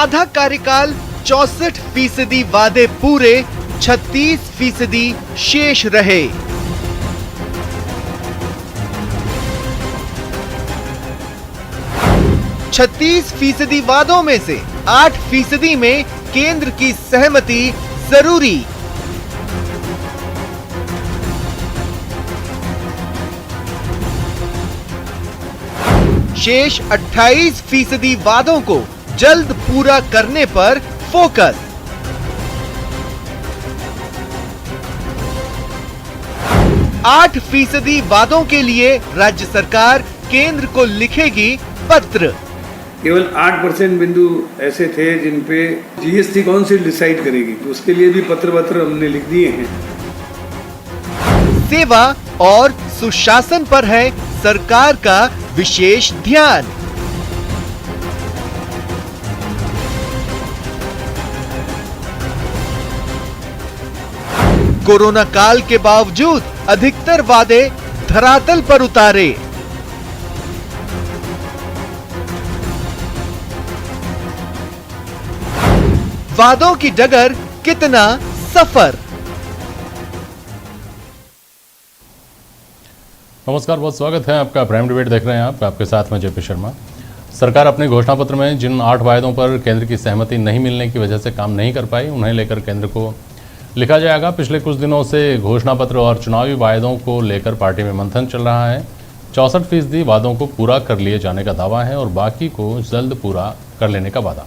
आधा कार्यकाल 64% वादे पूरे, 36% शेष रहे। छत्तीस फीसदी वादों में से 8% में केंद्र की सहमति जरूरी। शेष 28% वादों को जल्द पूरा करने पर फोकस। आठ फीसदी वादों के लिए राज्य सरकार केंद्र को लिखेगी पत्र। केवल 8% बिंदु ऐसे थे जिन पे जीएसटी काउंसिल डिसाइड करेगी, तो उसके लिए भी पत्र हमने लिख दिए हैं। सेवा और सुशासन पर है सरकार का विशेष ध्यान। कोरोना काल के बावजूद अधिकतर वादे धरातल पर उतारे। वादों की डगर कितना सफर। नमस्कार, बहुत स्वागत है आपका। प्राइम डिबेट देख रहे हैं आपके साथ में जेपी शर्मा। सरकार अपने घोषणा पत्र में जिन 8 वायदों पर केंद्र की सहमति नहीं मिलने की वजह से काम नहीं कर पाई, उन्हें लेकर केंद्र को लिखा जाएगा। पिछले कुछ दिनों से घोषणा पत्र और चुनावी वायदों को लेकर पार्टी में मंथन चल रहा है। 64% वादों को पूरा कर लिए जाने का दावा है और बाकी को जल्द पूरा कर लेने का वादा।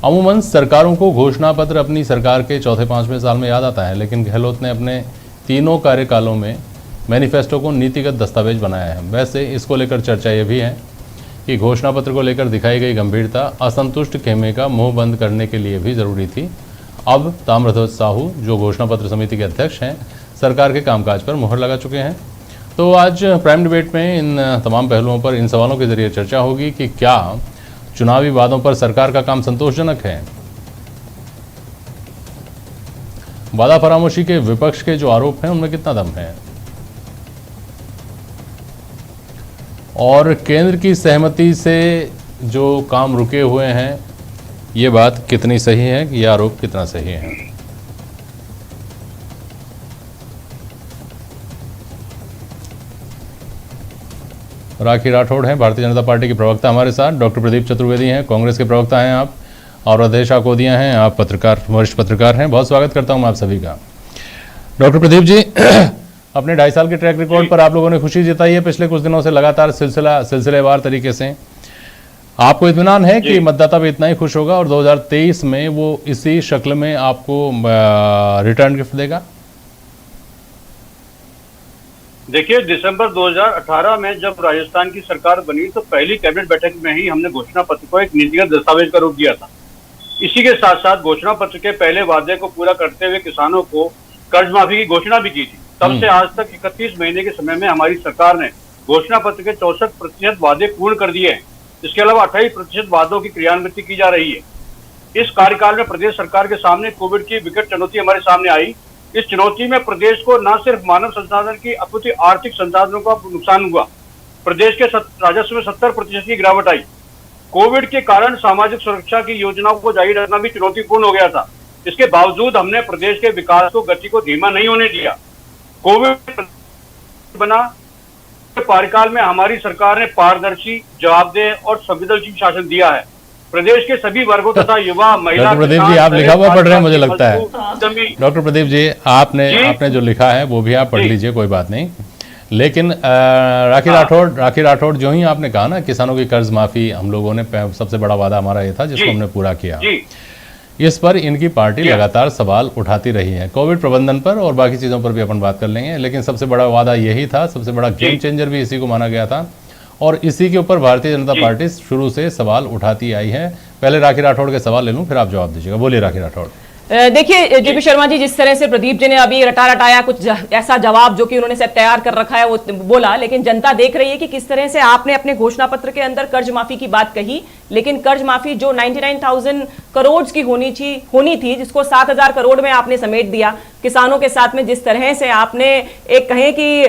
अमूमन सरकारों को घोषणा पत्र अपनी सरकार के चौथे 5वें साल में याद आता है, लेकिन गहलोत ने अपने तीनों कार्यकालों में मैनिफेस्टो को नीतिगत दस्तावेज बनाया है। वैसे इसको लेकर चर्चा यह भी है कि घोषणा पत्र को लेकर दिखाई गई गंभीरता असंतुष्ट खेमे का मुंह बंद करने के लिए भी जरूरी थी। अब ताम्रध्वज साहू, जो घोषणा पत्र समिति के अध्यक्ष हैं, सरकार के कामकाज पर मुहर लगा चुके हैं। तो आज प्राइम डिबेट में इन तमाम पहलुओं पर इन सवालों के जरिए चर्चा होगी कि क्या चुनावी वादों पर सरकार का काम संतोषजनक है, वादा फरामोशी के विपक्ष के जो आरोप हैं उनमें कितना दम है, और केंद्र की सहमति से जो काम रुके हुए हैं ये बात कितनी सही है, कि यह आरोप कितना सही है। राखी राठौड़ हैं, भारतीय जनता पार्टी के प्रवक्ता, हमारे साथ। डॉक्टर प्रदीप चतुर्वेदी हैं, कांग्रेस के प्रवक्ता हैं आप, और अवधेश आकोदिया हैं, आप पत्रकार, वरिष्ठ पत्रकार हैं। बहुत स्वागत करता हूं मैं आप सभी का। डॉक्टर प्रदीप जी, अपने 2.5 साल के ट्रैक रिकॉर्ड पर आप लोगों ने खुशी जताई है पिछले कुछ दिनों से लगातार सिलसिलेवार तरीके से। आपको इत्मीनान है कि मतदाता भी इतना ही खुश होगा और 2023 में वो इसी शक्ल में आपको रिटर्न गिफ्ट देगा? देखिए, दिसंबर 2018 में जब राजस्थान की सरकार बनी तो पहली कैबिनेट बैठक में ही हमने घोषणा पत्र को एक नीतिगत दस्तावेज का रूप दिया था। इसी के साथ साथ घोषणा पत्र के पहले वादे को पूरा करते हुए किसानों को कर्ज माफी की घोषणा भी की थी। तब से आज तक 31 महीने के समय में हमारी सरकार ने घोषणा पत्र के 64% वादे पूर्ण कर दिए हैं। इसके अलावा 28% वादों की क्रियान्विति की जा रही है। इस कार्यकाल में प्रदेश सरकार के सामने कोविड की विकट चुनौती हमारे सामने आई। इस चुनौती में प्रदेश को न सिर्फ मानव संसाधन की अपितु आर्थिक संसाधनों का नुकसान हुआ। प्रदेश के राजस्व में 70% की गिरावट आई। कोविड के कारण सामाजिक सुरक्षा की योजनाओं को जारी रखना भी चुनौतीपूर्ण हो गया था। इसके बावजूद हमने प्रदेश के विकास को गति को धीमा नहीं होने दिया। कोविड बना कार्यकाल में हमारी सरकार ने पारदर्शी, जवाबदेह और संवेदनशील शासन दिया है। प्रदेश के सभी वर्गों तथा युवा, महिला। डॉक्टर प्रदीप जी, आप लिखा हुआ पढ़ रहे हैं मुझे लगता है। डॉक्टर प्रदीप जी, आपने जो लिखा है वो भी आप पढ़ लीजिए, कोई बात नहीं। लेकिन राखी राठौड़, जो ही आपने कहा ना, किसानों की कर्ज माफी हम लोगों ने सबसे बड़ा वादा हमारा ये था जिसको हमने पूरा किया। इस पर इनकी पार्टी लगातार सवाल उठाती रही है, कोविड प्रबंधन पर और बाकी चीज़ों पर भी अपन बात कर लेंगे। लेकिन सबसे बड़ा वादा यही था, सबसे बड़ा गेम चेंजर भी इसी को माना गया था, और इसी के ऊपर भारतीय जनता पार्टी शुरू से सवाल उठाती आई है। पहले राखी राठौड़ के सवाल ले लूँ, फिर आप जवाब दीजिएगा। बोलिए राखी राठौड़। देखिए जेपी शर्मा जी, जिस तरह से प्रदीप जी ने अभी रटाया कुछ ऐसा जवाब जो कि उन्होंने सब तैयार कर रखा है वो बोला, लेकिन जनता देख रही है कि किस तरह से आपने अपने घोषणा पत्र के अंदर कर्ज माफी की बात कही, लेकिन कर्ज माफी जो 99,000 करोड़ की होनी थी, जिसको 7,000 करोड़ में आपने समेट दिया। किसानों के साथ में जिस तरह से आपने एक कहें कि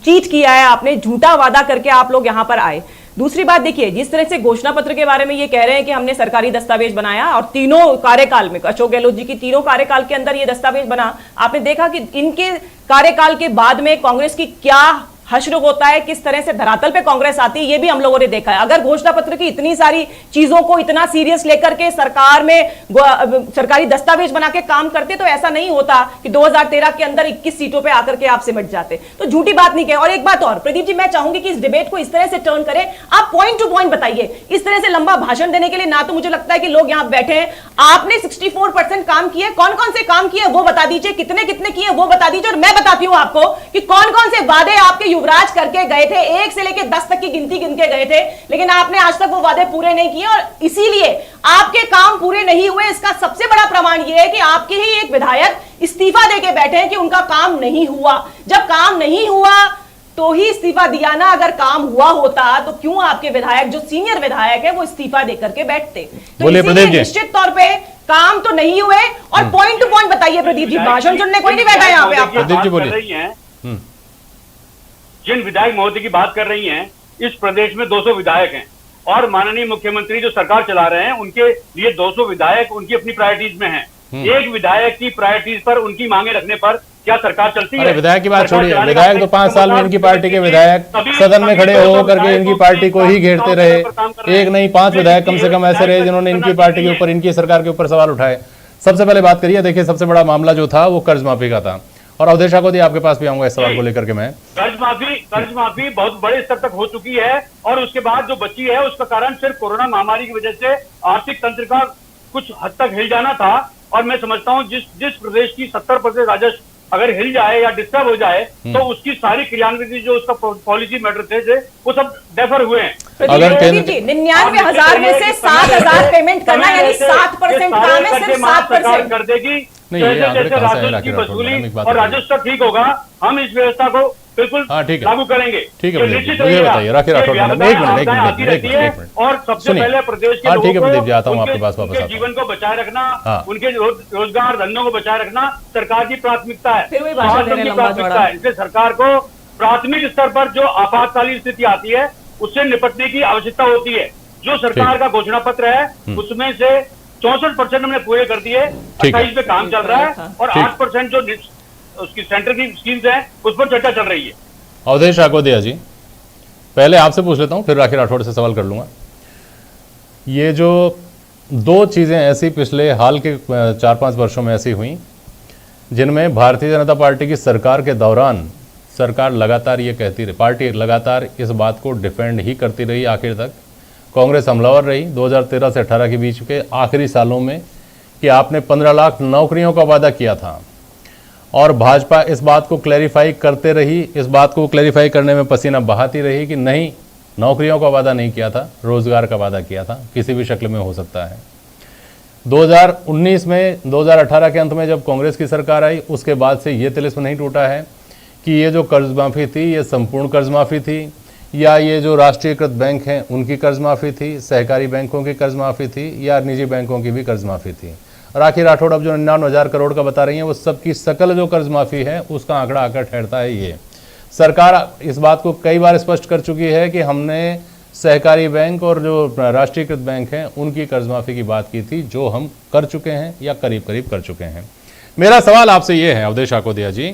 चीट किया है, आपने झूठा वादा करके आप लोग यहाँ पर आए। दूसरी बात देखिए, जिस तरह से घोषणा पत्र के बारे में ये कह रहे हैं कि हमने सरकारी दस्तावेज बनाया और तीनों कार्यकाल में, अशोक गहलोत जी की तीनों कार्यकाल के अंदर ये दस्तावेज बना, आपने देखा कि इनके कार्यकाल के बाद में कांग्रेस की क्या हश्र होता है, किस तरह से धरातल पे कांग्रेस आती है, ये भी हम लोगों ने देखा है। अगर घोषणा पत्र की इतनी सारी चीजों को इतना सीरियस लेकर के सरकार में सरकारी दस्तावेज बना के काम करते तो ऐसा नहीं होता कि 2013 के अंदर 21 सीटों पे आकर के आप सिमट जाते। तो झूठी बात नहीं कहे। और एक बात और प्रदीप जी, मैं चाहूंगी कि इस डिबेट को इस तरह से टर्न करें, आप पॉइंट टू पॉइंट बताइए। इस तरह से लंबा भाषण देने के लिए ना तो मुझे लगता है कि लोग यहां बैठे हैं। आपने 64% काम किए, कौन कौन से काम किए वो बता दीजिए, कितने कितने किए वो बता दीजिए, और मैं बताती हूं आपको कि कौन कौन से वादे आपके युवराज करके गए थे। 1 से लेकर 10 तक की गिनती गिन के गए थे, लेकिन आपने आज तक वो वादे पूरे नहीं किए और इसीलिए आपके काम पूरे नहीं हुए। इसका सबसे बड़ा प्रमाण यह है कि आपके ही एक विधायक इस्तीफा देके बैठे हैं कि उनका काम नहीं हुआ। जब काम नहीं हुआ तो ही इस्तीफा दिया ना, अगर काम हुआ होता तो क्यों आपके विधायक, जो सीनियर विधायक है, वो इस्तीफा देकर के बैठते। तो निश्चित तौर पे काम तो नहीं हुए। और पॉइंट टू पॉइंट बताइए प्रदीप जी, भाषण सुनने कोई नहीं बैठा यहाँ पे। आप प्रदीप जी बोलिए। जिन विधायक महोदय की बात कर रही हैं, इस प्रदेश में 200 विधायक हैं और माननीय मुख्यमंत्री जो सरकार चला रहे हैं उनके लिए 200 विधायक उनकी अपनी प्रायोरिटीज में हैं। एक विधायक की प्रायोरिटीज पर, उनकी मांगे रखने पर क्या सरकार चलती है? विधायक की बात छोड़िए, विधायक तो 5 साल में इनकी पार्टी के विधायक सदन में खड़े हो करके इनकी पार्टी को ही घेरते रहे। एक नहीं 5 विधायक कम से कम ऐसे रहे जिन्होंने इनकी पार्टी के ऊपर, इनकी सरकार के ऊपर सवाल उठाए। सबसे पहले बात करिए, देखिए सबसे बड़ा मामला जो था वो कर्ज माफी का था। और अवधेशा को दी, आपके पास भी आऊंगा इस सवाल को लेकर के। मैं कर्ज माफी बहुत बड़े स्तर तक हो चुकी है और उसके बाद जो बची है उसका कारण सिर्फ कोरोना महामारी की वजह से आर्थिक तंत्र का कुछ हद तक हिल जाना था। और मैं समझता हूं जिस प्रदेश की 70% राजस्व अगर हिल जाए या डिस्टर्ब हो जाए तो उसकी सारी क्रियान्वित जो उसका पॉलिसी मैटर थे वो सब डेफर हुए हैं। अगर 99,000 में से 7,000 पेमेंट करना यानी 7% काम है, सिर्फ 7% कर देगी। नहीं, जैसे राजस्व की वसूली और राजस्व ठीक होगा, हम इस व्यवस्था को बिल्कुल लागू करेंगे। ठीक है, मुझे बताइए राखी राठौड़, एक मिनट। और सबसे पहले प्रदेश के ठीक है प्रदीप जी, आता हूँ आपके पास वापस। जीवन को बचाए रखना, उनके रोजगार धंधों को बचाए रखना सरकार की प्राथमिकता है, प्राथमिकता है। इसलिए सरकार को प्राथमिक स्तर पर जो आपातकालीन स्थिति आती है उससे निपटने की आवश्यकता होती है। जो सरकार का घोषणा पत्र है उसमें से 64% हमने पूरे कर दिए, 28 पे काम चल रहा है और 8% जो उसकी सेंटर की स्कीम्स हैं उस पर चर्चा चल रही है। अवधेश राकोदिया जी, पहले आपसे पूछ लेता हूं, फिर राखी राठौड़ से सवाल कर लूंगा। ये जो 2 चीजें ऐसी पिछले हाल के 4-5 वर्षों में ऐसी हुई जिनमें भारतीय जनता पार्टी की सरकार के दौरान सरकार लगातार ये कहती रही, पार्टी लगातार इस बात को डिफेंड ही करती रही आखिर तक। कांग्रेस हमलावर रही 2013 से 18 के बीच के आखिरी सालों में कि आपने 15 लाख नौकरियों का वादा किया था और भाजपा इस बात को क्लैरिफाई करते रही, इस बात को क्लैरिफाई करने में पसीना बहाती रही कि नहीं, नौकरियों का वादा नहीं किया था, रोजगार का वादा किया था, किसी भी शक्ल में हो सकता है। 2019 में 2018 के अंत में जब कांग्रेस की सरकार आई उसके बाद से ये तिलिस्म नहीं टूटा है कि ये जो कर्ज माफी थी ये संपूर्ण कर्ज माफी थी या ये जो राष्ट्रीयकृत बैंक हैं उनकी कर्ज माफी थी, सहकारी बैंकों की कर्ज माफी थी या निजी बैंकों की भी कर्ज माफी थी। राखी राठौड़ अब जो 99,000 करोड़ का बता रही हैं वो सबकी सकल जो कर्ज माफी है उसका आंकड़ा आकर ठहरता है। ये सरकार इस बात को कई बार स्पष्ट कर चुकी है कि हमने सहकारी बैंक और जो राष्ट्रीयकृत बैंक हैं उनकी कर्ज माफी की बात की थी, जो हम कर चुके हैं या करीब करीब कर चुके हैं। मेरा सवाल आपसे ये है अवधेश राकोदिया जी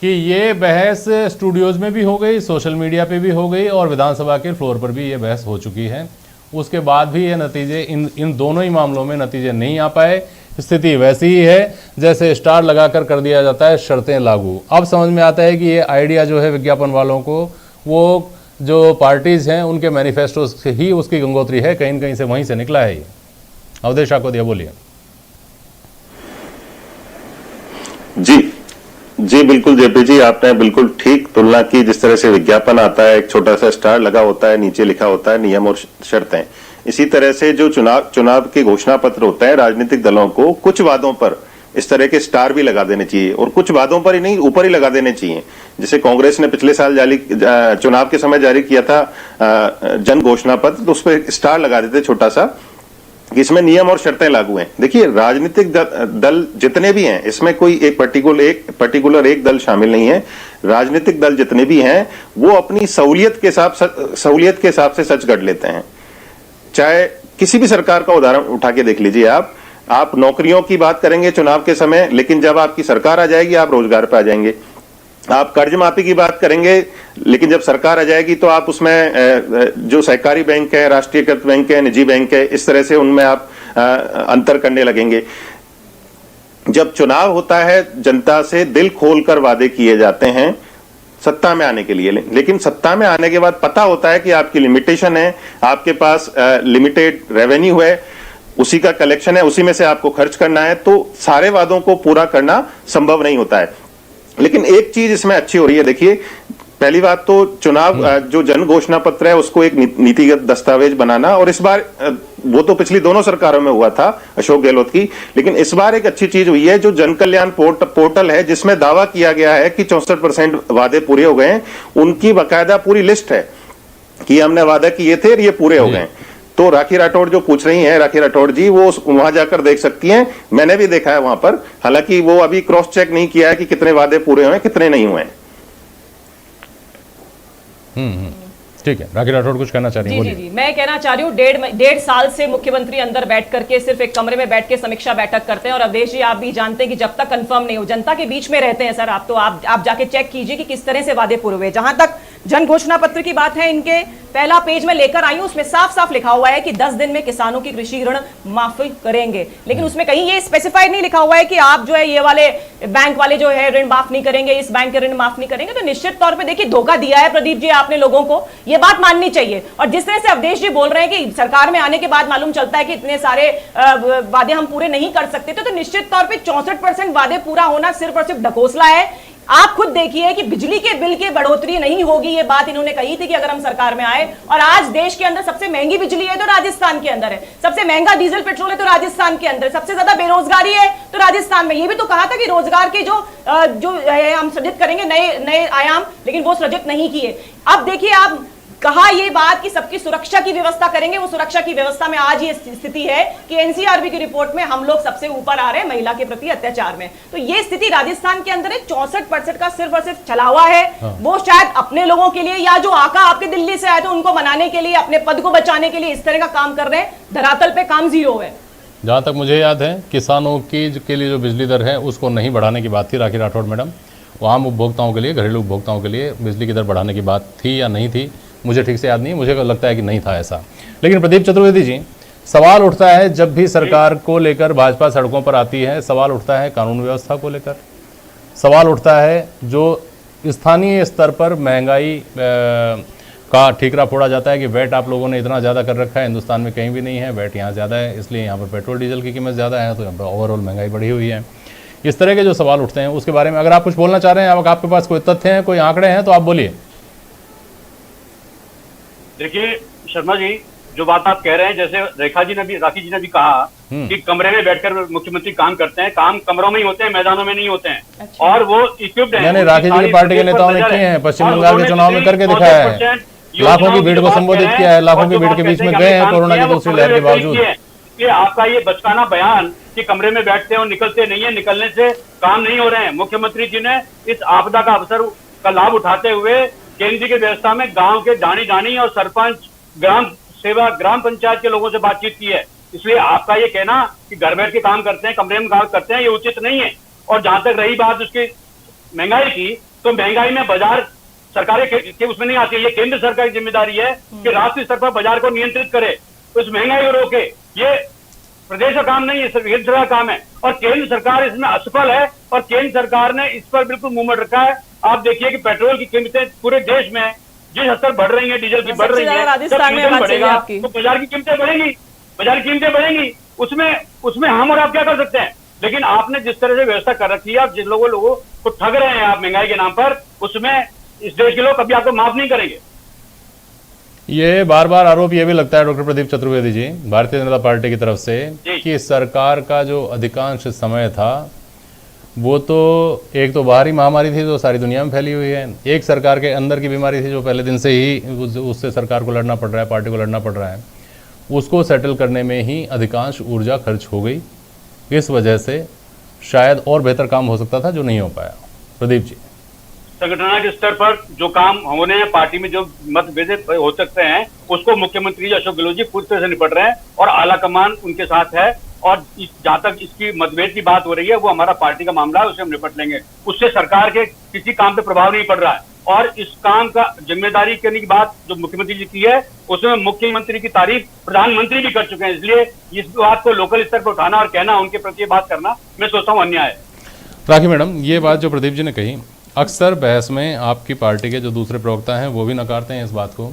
कि ये बहस स्टूडियोज में भी हो गई, सोशल मीडिया पे भी हो गई और विधानसभा के फ्लोर पर भी ये बहस हो चुकी है, उसके बाद भी ये नतीजे इन दोनों ही मामलों में नतीजे नहीं आ पाए। स्थिति वैसी ही है जैसे स्टार लगाकर कर दिया जाता है शर्तें लागू। अब समझ में आता है कि ये आइडिया जो है विज्ञापन वालों को, वो जो पार्टीज हैं उनके मैनिफेस्टो से ही उसकी गंगोत्री है, कहीं न कहीं से वहीं से निकला है ये। अवधेश राकोदिया बोलिए। जी बिल्कुल जेपी जी, आपने बिल्कुल ठीक तुलना की। जिस तरह से विज्ञापन आता है, एक छोटा सा स्टार लगा होता है, नीचे लिखा होता है नियम और शर्तें, इसी तरह से जो चुनाव के घोषणा पत्र होते हैं राजनीतिक दलों को कुछ वादों पर इस तरह के स्टार भी लगा देने चाहिए और कुछ वादों पर ही नहीं ऊपर ही लगा देने चाहिए। जैसे कांग्रेस ने पिछले साल चुनाव के समय जारी किया था जन घोषणा पत्र, तो उस पर स्टार लगा देते छोटा सा इसमें नियम और शर्तें लागू हैं। देखिए, राजनीतिक दल जितने भी हैं, इसमें कोई एक पर्टिकुलर एक दल शामिल नहीं है। राजनीतिक दल जितने भी हैं वो अपनी सहूलियत के हिसाब से सच गढ़ लेते हैं। चाहे किसी भी सरकार का उदाहरण उठा के देख लीजिए आप नौकरियों की बात करेंगे चुनाव के समय, लेकिन जब आपकी सरकार आ जाएगी आप रोजगार पे आ जाएंगे। आप कर्ज माफी की बात करेंगे, लेकिन जब सरकार आ जाएगी तो आप उसमें जो सहकारी बैंक है, राष्ट्रीयकृत बैंक है, निजी बैंक है, इस तरह से उनमें आप अंतर करने लगेंगे। जब चुनाव होता है, जनता से दिल खोलकर वादे किए जाते हैं सत्ता में आने के लिए, लेकिन सत्ता में आने के बाद पता होता है कि आपकी लिमिटेशन है, आपके पास लिमिटेड रेवेन्यू है, उसी का कलेक्शन है, उसी में से आपको खर्च करना है, तो सारे वादों को पूरा करना संभव नहीं होता है। लेकिन एक चीज इसमें अच्छी हो रही है। देखिए, पहली बात तो चुनाव जो जन घोषणा पत्र है उसको एक नीतिगत दस्तावेज बनाना, और इस बार वो तो पिछली दोनों सरकारों में हुआ था अशोक गहलोत की, लेकिन इस बार एक अच्छी चीज हुई है जो जन कल्याण पोर्टल है, जिसमें दावा किया गया है कि 64% वादे पूरे हो गए हैं। उनकी बाकायदा पूरी लिस्ट है कि हमने वादा किए थे और ये पूरे हो गए। तो राखी राठौड़ जो पूछ रही हैं, राखी राठौड़ जी, वो वहां जाकर देख सकती हैं। मैंने भी देखा है वहां पर, हालांकि वो अभी क्रॉस चेक नहीं किया है कि कितने वादे पूरे हुए कितने नहीं हुए। ठीक है, राखी राठौड़ कुछ कहना चाह रही हैं? जी, मैं कहना चाह रही हूँ, डेढ़ साल से मुख्यमंत्री अंदर बैठ करके सिर्फ एक कमरे में बैठ के समीक्षा बैठक करते हैं। और अवधेश जी, आप भी जानते हैं कि जब तक कंफर्म नहीं हो, जनता के बीच में रहते हैं सर आप, तो आप जाके चेक कीजिए कि किस तरह से वादे पूरे हुए। जहां तक जन घोषणा पत्र की बात है, इनके पहला पेज में लेकर आई हूं, उसमें साफ साफ लिखा हुआ है कि 10 दिन में किसानों की कृषि ऋण माफी करेंगे। लेकिन उसमें कहीं ये स्पेसिफाइड नहीं लिखा हुआ है कि आप जो है ये वाले बैंक वाले जो है ऋण माफ नहीं करेंगे, इस बैंक के ऋण माफ नहीं करेंगे। तो निश्चित तौर पर देखिए, धोखा दिया है प्रदीप जी आपने लोगों को, ये बात माननी चाहिए। और जिस तरह से अवधेश जी बोल रहे हैं कि सरकार में आने के बाद मालूम चलता है कि इतने सारे वादे हम पूरे नहीं कर सकते, तो निश्चित तौर पे 64% वादे पूरा होना सिर्फ और सिर्फ ढकोसला है। आप खुद देखिए कि बिजली के बिल की बढ़ोतरी नहीं होगी, ये बात इन्होंने कही थी कि अगर हम सरकार में आए, और आज देश के अंदर सबसे महंगी बिजली है तो राजस्थान के अंदर है, सबसे महंगा डीजल पेट्रोल है तो राजस्थान के अंदर, सबसे ज्यादा बेरोजगारी है तो राजस्थान में। ये भी तो कहा था कि रोजगार के जो हम सृजित करेंगे नए आयाम, लेकिन वो सृजित नहीं किए। अब देखिए, आप कहा ये बात कि सबकी सुरक्षा की व्यवस्था करेंगे, वो सुरक्षा की व्यवस्था में आज ये स्थिति है कि एनसीआरबी की रिपोर्ट में हम लोग सबसे ऊपर आ रहे हैं महिला के प्रति अत्याचार में। तो ये स्थिति राजस्थान के अंदर है। 64% का सिर्फ और सिर्फ चला हुआ है। वो शायद अपने लोगों के लिए, या जो आका आपके दिल्ली से आए थे उनको मनाने के लिए, अपने पद को बचाने के लिए इस तरह का काम कर रहे हैं। धरातल पे काम जीरो है। जहाँ तक मुझे याद है, किसानों के लिए जो बिजली दर है उसको नहीं बढ़ाने की बात थी राखी राठौड़ मैडम। वो आम उपभोक्ताओं के लिए, घरेलू उपभोक्ताओं के लिए बिजली की दर बढ़ाने की बात थी या नहीं थी, मुझे ठीक से याद नहीं, मुझे लगता है कि नहीं था ऐसा। लेकिन प्रदीप चतुर्वेदी जी, सवाल उठता है जब भी सरकार को लेकर भाजपा सड़कों पर आती है, सवाल उठता है कानून व्यवस्था को लेकर, सवाल उठता है जो स्थानीय स्तर पर महंगाई का ठीकरा फोड़ा जाता है कि वैट आप लोगों ने इतना ज़्यादा कर रखा है, हिंदुस्तान में कहीं भी नहीं है, वैट यहाँ ज़्यादा है, इसलिए यहाँ पर पेट्रोल डीजल की कीमत ज़्यादा है, तो यहाँ पर ओवरऑल महंगाई बढ़ी हुई है। इस तरह के जो सवाल उठते हैं उसके बारे में अगर आप कुछ बोलना चाह रहे हैं, अगर आपके पास कोई तथ्य हैं, कोई आंकड़े हैं, तो आप बोलिए। देखिए शर्मा जी, जो बात आप कह रहे हैं, जैसे राखी जी ने भी कहा कि कमरे में बैठकर मुख्यमंत्री काम करते हैं, काम कमरों में ही होते हैं, मैदानों में नहीं होते हैं। अच्छा। और वो इक्विप्ड हैं। राखी जी की पार्टी के नेताओं ने किए हैं, पश्चिम बंगाल के चुनाव में करके दिखाया है, लाखों की भीड़ को संबोधित किया है, लाखों की भीड़ के बीच में गए हैं कोरोना की दूसरी लहर के बावजूद। ये आपका ये बचकाना बयान कि कमरे में बैठते हैं और निकलते नहीं है, निकलने से काम नहीं हो रहे हैं। मुख्यमंत्री जी ने इस आपदा का अवसर का लाभ उठाते हुए केंद्र की व्यवस्था में गांव के जानी और सरपंच, ग्राम सेवा, ग्राम पंचायत के लोगों से बातचीत की है। इसलिए आपका ये कहना कि घर बैठ के काम करते हैं, कमरे में काम करते हैं, ये उचित नहीं है। और जहां तक रही बात उसकी महंगाई की, तो महंगाई में बाजार सरकारें के उसमें नहीं आती है। ये केंद्र सरकार की जिम्मेदारी है कि राष्ट्रीय स्तर पर बाजार को नियंत्रित करे, उस महंगाई को रोके। ये प्रदेश का काम नहीं है, केंद्र सरकार का काम है। और केंद्र सरकार इसमें असफल है, और केंद्र सरकार ने इस पर बिल्कुल मुंह मोड़ रखा है। आप देखिए कि पेट्रोल की कीमतें पूरे देश में जिस स्तर बढ़ रही है, डीजल की बढ़ रही है, राजस्थान में बढ़ेगा तो बाजार की कीमतें बढ़ेंगी, बाजार की कीमतें बढ़ेंगी। उसमें हम और आप क्या कर सकते हैं? लेकिन आपने जिस तरह से व्यवस्था कर रखी है, आप जिन लोगों को ठग रहे हैं आप महंगाई के नाम पर, उसमें इस देश के लोग कभी आपको माफ नहीं करेंगे। ये बार बार आरोप ये भी लगता है डॉक्टर प्रदीप चतुर्वेदी जी, भारतीय जनता पार्टी की तरफ से, कि सरकार का जो अधिकांश समय था वो तो एक तो बाहरी महामारी थी जो सारी दुनिया में फैली हुई है, एक सरकार के अंदर की बीमारी थी जो पहले दिन से ही उससे सरकार को लड़ना पड़ रहा है, पार्टी को लड़ना पड़ रहा है। उसको सेटल करने में ही अधिकांश ऊर्जा खर्च हो गई। इस वजह से शायद और बेहतर काम हो सकता था जो नहीं हो पाया। प्रदीप जी, संगठनात्मक स्तर पर जो काम होने हैं, पार्टी में जो मतभेद हो सकते हैं, उसको मुख्यमंत्री अशोक गहलोत जी पूरी तरह से निपट रहे हैं और आला कमान उनके साथ है। और जहां तक इसकी मतभेद की बात हो रही है, वो हमारा पार्टी का मामला है, उसे हम निपट लेंगे। उससे सरकार के किसी काम पे प्रभाव नहीं पड़ रहा है। और इस काम का जिम्मेदारी करने की बात जो मुख्यमंत्री जी की है, उसमें मुख्यमंत्री की तारीफ प्रधानमंत्री भी कर चुके हैं। इसलिए इस बात को लोकल स्तर पर उठाना और कहना, उनके प्रति ये बात करना, मैं सोचता हूँ अन्याय है। राखी मैडम, ये बात जो प्रदीप जी ने कही, अक्सर बहस में आपकी पार्टी के जो दूसरे प्रवक्ता हैं वो भी नकारते हैं इस बात को,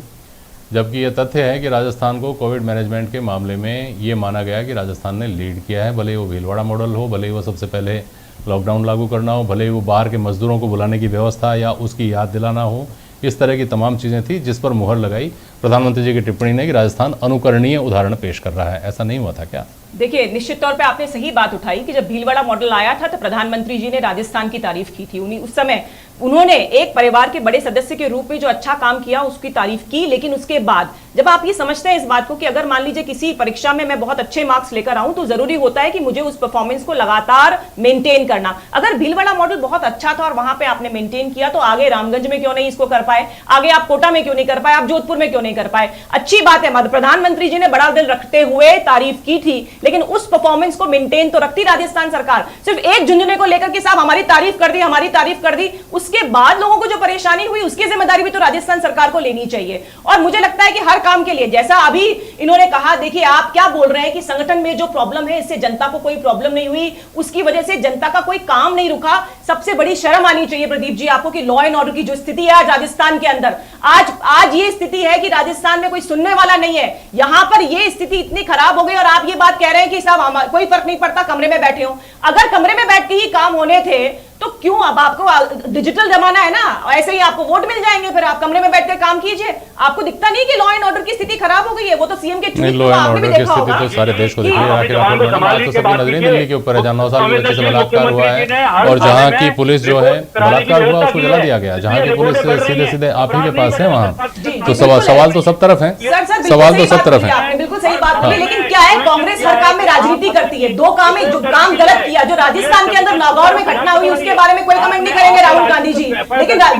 जबकि ये तथ्य है कि राजस्थान को कोविड मैनेजमेंट के मामले में ये माना गया कि राजस्थान ने लीड किया है। भले ही वो भीलवाड़ा मॉडल हो, भले ही वो सबसे पहले लॉकडाउन लागू करना हो, भले ही वो बाहर के मजदूरों को बुलाने की व्यवस्था या उसकी याद दिलाना हो, इस तरह की तमाम चीज़ें थी जिस पर मुहर लगाई प्रधानमंत्री जी की टिप्पणी ने कि राजस्थान अनुकरणीय उदाहरण पेश कर रहा है। ऐसा नहीं हुआ था क्या? देखिए, निश्चित तौर पे आपने सही बात उठाई कि जब भीलवाड़ा मॉडल आया था तो प्रधानमंत्री जी ने राजस्थान की तारीफ की थी। उस समय उन्होंने एक परिवार के बड़े सदस्य के रूप में जो अच्छा काम किया उसकी तारीफ की। लेकिन उसके बाद जब आप ये समझते हैं इस बात को कि अगर मान लीजिए किसी परीक्षा में मैं बहुत अच्छे मार्क्स लेकर आऊं तो जरूरी होता है कि मुझे उस परफॉर्मेंस को लगातार मेंटेन करना। अगर भीलवाड़ा मॉडल बहुत अच्छा था और वहां पे आपने मेंटेन किया, तो आगे रामगंज में क्यों नहीं इसको कर पाए, आगे आप कोटा में क्यों नहीं कर पाए, आप जोधपुर में क्यों नहीं कर पाए? अच्छी बात है, प्रधानमंत्री जी ने बड़ा दिल रखते हुए तारीफ की थी, लेकिन उस परफॉर्मेंस को मेंटेन तो रखती राजस्थान सरकार। सिर्फ एक झुंझुने को लेकर के साहब हमारी तारीफ कर दी, हमारी तारीफ कर दी, उसके बाद लोगों को जो परेशानी हुई उसकी जिम्मेदारी भी तो राजस्थान सरकार को लेनी चाहिए। और मुझे लगता है कि हर काम के लिए, जैसा अभी इन्होंने कहा, देखिए आप क्या बोल रहे हैं कि संगठन में जो प्रॉब्लम है इससे जनता को कोई प्रॉब्लम नहीं हुई, उसकी वजह से जनता का कोई काम नहीं रुका। सबसे बड़ी शर्म आनी चाहिए प्रदीप जी आपको कि लॉ एंड ऑर्डर की जो स्थिति है आज राजस्थान के अंदर, आज ये स्थिति है कि राजस्थान में कोई सुनने वाला नहीं है। यहां पर ये स्थिति इतनी खराब हो गई और आप ये बात कह रहे हैं कि साहब कोई फर्क नहीं पड़ता, कमरे में बैठे हो। अगर कमरे में बैठ के ही काम होने थे तो क्यों? अब आपको डिजिटल जमाना है ना, ऐसे ही आपको वोट मिल जाएंगे, फिर आप कमरे में बैठकर काम कीजिए। आपको दिखता नहीं कि लॉ एंड ऑर्डर की स्थिति खराब हो गई है? वो तो सीएम के ट्वीट लॉ एंड ऑर्डर की स्थिति तो सारे देश को दिख रही है। राखी राठौड़ मैडम, आज तो सबकी नजरें दिल्ली के ऊपर है, जहां 9 साल की बच्ची से बलात्कार हुआ है और जहां की पुलिस जो है बलात्कार हुआ उसको जला दिया गया, जहां की पुलिस सीधे सीधे आप ही के पास है वहां। तो सवाल तो सब तरफ है, सवाल तो सब तरफ है। बिल्कुल सही बात बोली, लेकिन क्या है, कांग्रेस हर काम में राजनीति करती है। दो काम है, जो काम गलत किया, जो राजस्थान के अंदर नागौर में घटना हुई, उसके बारे में कोई कमेंट करेंगे राहुल गांधी जी,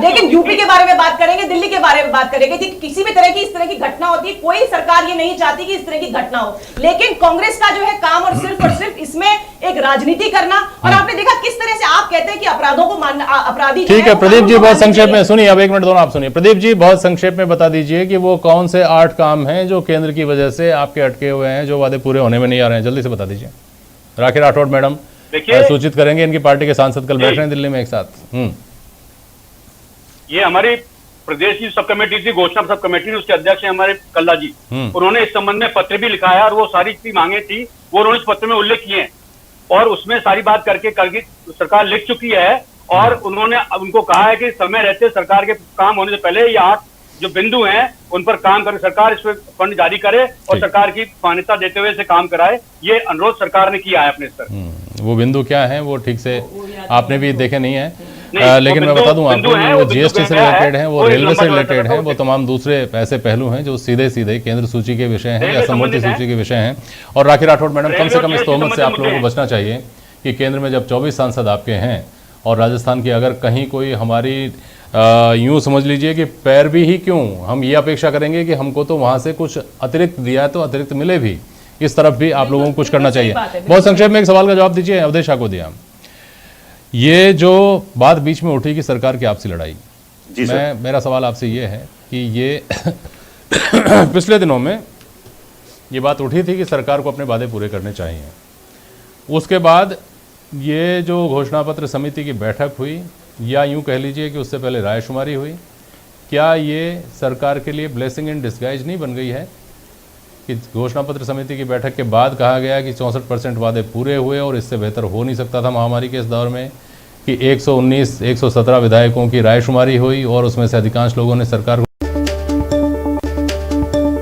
लेकिन यूपी के बारे में बात करेंगे, दिल्ली के बारे में बात करेंगे कि किसी भी तरह की इस तरह की घटना होती है। कोई सरकार ये नहीं चाहती कि इस तरह की घटना हो, लेकिन कांग्रेस का जो है काम और सिर्फ इसमें एक राजनीति करना। और आपने देखा किस तरह से आप कहते हैं कि अपराधों को अपराधी। ठीक है प्रदीप जी, बहुत संक्षेप में सुनिए, अब 1 मिनट दोनों आप सुनिए। प्रदीप जी, बहुत संक्षेप में बता दीजिए कि वो कौन से 8 काम हैं जो केंद्र की वजह से आपके अटके हुए हैं, जो वादे पूरे होने में नहीं आ रहे हैं, जल्दी से बता दीजिए। राखी राठौड़ मैडम सूचित करेंगे, इनकी पार्टी के सांसद कल बैठ रहे हैं दिल्ली में एक साथ। ये हमारी प्रदेश की सब कमेटी थी, घोषणा सब कमेटी, उसके अध्यक्ष हैं हमारे कल्ला जी। उन्होंने इस संबंध में पत्र भी लिखा है और वो सारी चीज मांगे थी वो उन्होंने इस पत्र में उल्लेख किए हैं और उसमें सारी बात करके कल की सरकार लिख चुकी है। और उन्होंने उनको कहा है कि समय रहते सरकार के काम होने से पहले ये 8 जो बिंदु हैं उन पर काम करे, सरकार इस पर फंड जारी करे और सरकार की मान्यता देते हुए इसे काम कराए। ये अनुरोध सरकार ने किया है अपने स्तर। वो बिंदु क्या है वो ठीक से आपने भी देखे नहीं है, लेकिन मैं बता दूं आपको, वो जीएसटी से रिलेटेड है, वो रेलवे से रिलेटेड है, वो तमाम दूसरे ऐसे पहलू हैं जो सीधे सीधे केंद्र सूची के विषय हैं या समवर्ती सूची के विषय हैं। और राखी राठौड़ मैडम, कम से कम इस तोहमत से आप लोगों को बचना चाहिए कि केंद्र में जब 24 सांसद आपके हैं और राजस्थान की अगर कहीं कोई हमारी यूँ समझ लीजिए कि पैरवी ही क्यों, हम ये अपेक्षा करेंगे कि हमको तो वहाँ से कुछ अतिरिक्त दिया तो अतिरिक्त मिले भी, इस तरफ भी आप लोगों को कुछ करना चाहिए। बहुत संक्षेप में एक सवाल का जवाब दीजिए, अवधेशा को दिया। ये जो बात बीच में उठी कि सरकार की आपसी लड़ाई, मेरा सवाल आपसे ये है कि ये पिछले दिनों में ये बात उठी थी कि सरकार को अपने वादे पूरे करने चाहिए, उसके बाद ये जो घोषणा पत्र समिति की बैठक हुई या यूं कह लीजिए कि उससे पहले रायशुमारी हुई, क्या ये सरकार के लिए ब्लेसिंग इन डिस्गाइज नहीं बन गई है कि घोषणा पत्र समिति की बैठक के बाद कहा गया कि 64% वादे पूरे हुए और इससे बेहतर हो नहीं सकता था महामारी के इस दौर में, कि 117 विधायकों की रायशुमारी हुई और उसमें से अधिकांश लोगों ने सरकार को